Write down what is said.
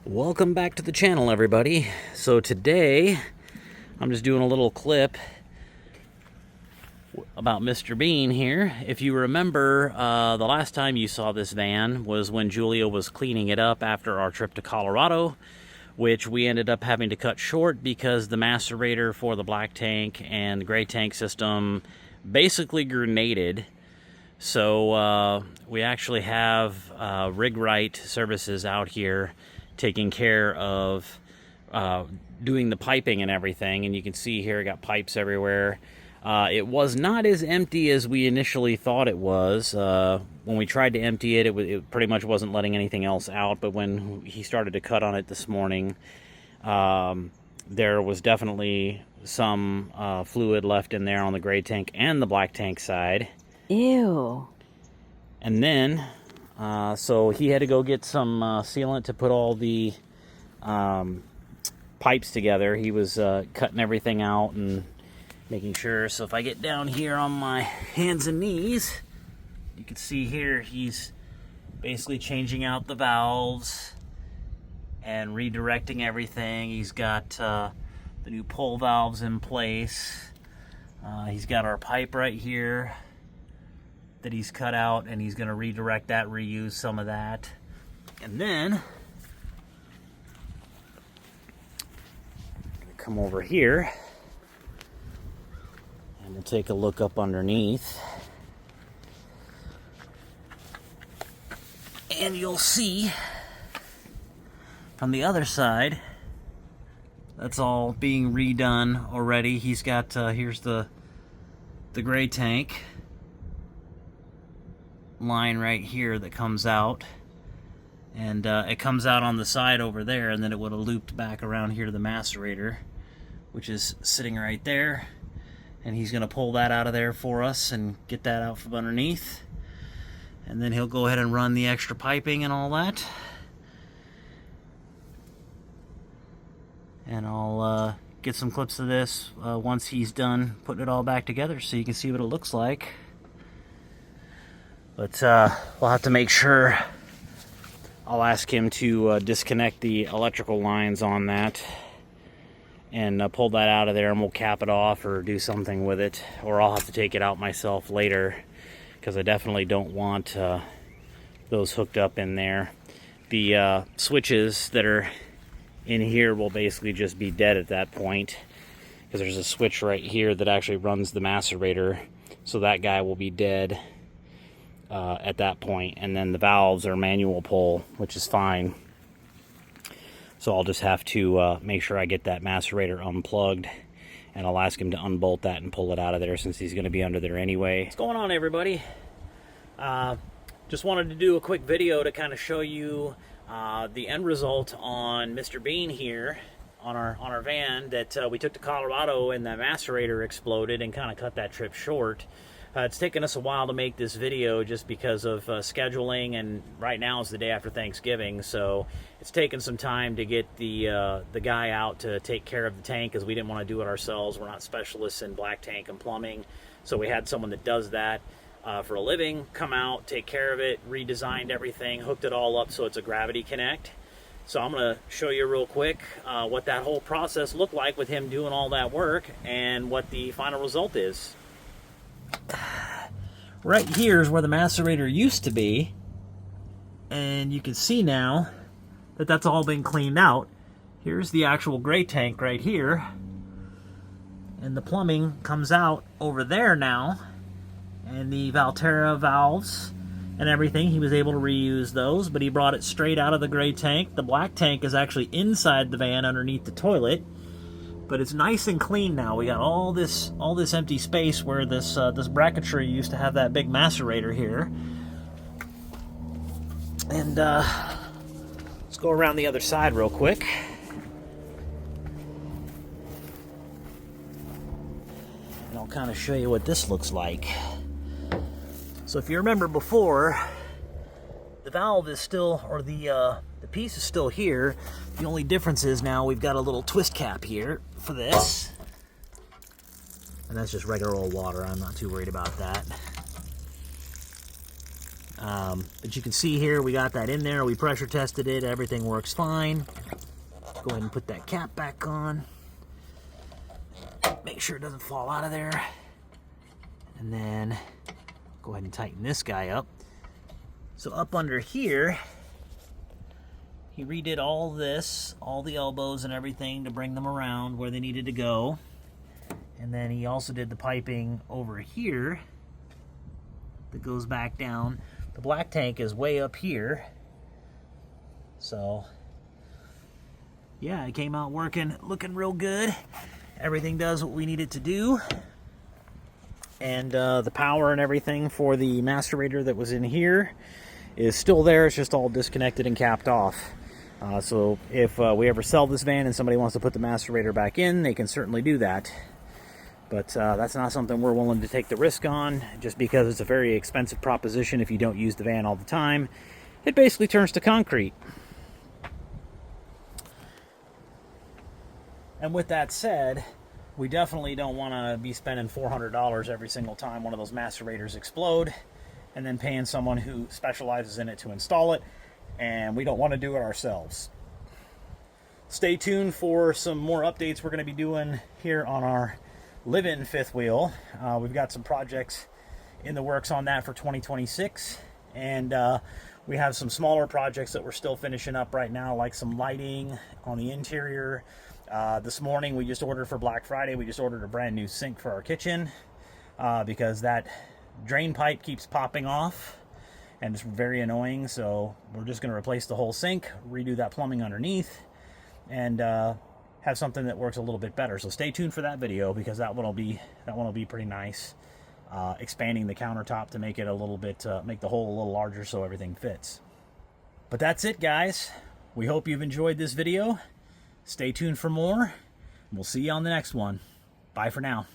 Welcome back to the channel, everybody. So today I'm just doing a little clip about Mr. Bean here. If you remember, the last time you saw this van was when Julia was cleaning it up after our trip to Colorado, which we ended up having to cut short because the macerator for the black tank and the gray tank system basically grenaded. So we actually have Rig Right Services out here taking care of doing the piping and everything, and you can see here I got pipes everywhere. It was not as empty as we initially thought it was. When we tried to empty it, it pretty much wasn't letting anything else out, but when he started to cut on it this morning, there was definitely some fluid left in there on the gray tank and the black tank side. Ew. And then so he had to go get some sealant to put all the pipes together. He was cutting everything out and making sure. So if I get down here on my hands and knees, you can see here he's basically changing out the valves and redirecting everything. He's got the new pull valves in place. He's got our pipe right here that he's cut out, and he's going to redirect that, reuse some of that. And then come over here and we'll take a look up underneath, and you'll see from the other side that's all being redone already. He's got here's the gray tank line right here that comes out, and it comes out on the side over there, and then it would have looped back around here to the macerator, which is sitting right there, and he's going to pull that out of there for us and get that out from underneath, and then he'll go ahead and run the extra piping and all that, and I'll get some clips of this once he's done putting it all back together so you can see what it looks like. But we'll have to make sure. I'll ask him to disconnect the electrical lines on that and pull that out of there, and we'll cap it off or do something with it. Or I'll have to take it out myself later, because I definitely don't want those hooked up in there. The switches that are in here will basically just be dead at that point, because there's a switch right here that actually runs the macerator, so that guy will be dead at that point. And then the valves are manual pull, which is fine. So I'll just have to make sure I get that macerator unplugged, and I'll ask him to unbolt that and pull it out of there, since he's going to be under there anyway. What's going on, everybody? Just wanted to do a quick video to kind of show you the end result on Mr. Bean here on our van that we took to Colorado, and the macerator exploded and kind of cut that trip short. It's taken us a while to make this video just because of scheduling, and right now is the day after Thanksgiving, so it's taken some time to get the guy out to take care of the tank, because we didn't want to do it ourselves. We're not specialists in black tank and plumbing, so we had someone that does that for a living come out, take care of it, redesigned everything, hooked it all up so it's a gravity connect. So I'm going to show you real quick what that whole process looked like with him doing all that work and what the final result is. Right here is where the macerator used to be, and you can see now that that's all been cleaned out. Here's the actual gray tank right here, and the plumbing comes out over there now, and the Valterra valves and everything, he was able to reuse those, but he brought it straight out of the gray tank. The black tank is actually inside the van underneath the toilet, but it's nice and clean now. We got all this empty space where this bracketry used to have that big macerator here. And let's go around the other side real quick. And I'll kind of show you what this looks like. So if you remember before, the valve is still, or the piece is still here. The only difference is now we've got a little twist cap here for this, and that's just regular old water. I'm not too worried about that. But you can see here, we got that in there. We pressure tested it. Everything works fine. Go ahead and put that cap back on. Make sure it doesn't fall out of there. And then go ahead and tighten this guy up. So up under here, he redid all this, all the elbows and everything to bring them around where they needed to go. And then he also did the piping over here that goes back down. The black tank is way up here. So, yeah, it came out working, looking real good. Everything does what we need it to do. And the power and everything for the macerator that was in here is still there. It's just all disconnected and capped off. So if we ever sell this van and somebody wants to put the macerator back in, they can certainly do that. But that's not something we're willing to take the risk on, just because it's a very expensive proposition if you don't use the van all the time. It basically turns to concrete. And with that said, we definitely don't want to be spending $400 every single time one of those macerators explode, and then paying someone who specializes in it to install it, and we don't want to do it ourselves. Stay tuned for some more updates we're going to be doing here on our live-in fifth wheel. We've got some projects in the works on that for 2026, and we have some smaller projects that we're still finishing up right now, like some lighting on the interior. This morning we just ordered for Black Friday, we just ordered a brand new sink for our kitchen because that drain pipe keeps popping off and it's very annoying. So we're just going to replace the whole sink, redo that plumbing underneath, and have something that works a little bit better. So stay tuned for that video, because that one will be pretty nice. Expanding the countertop to make it a little bit, make the hole a little larger so everything fits. But that's it, guys. We hope you've enjoyed this video. Stay tuned for more. We'll see you on the next one. Bye for now.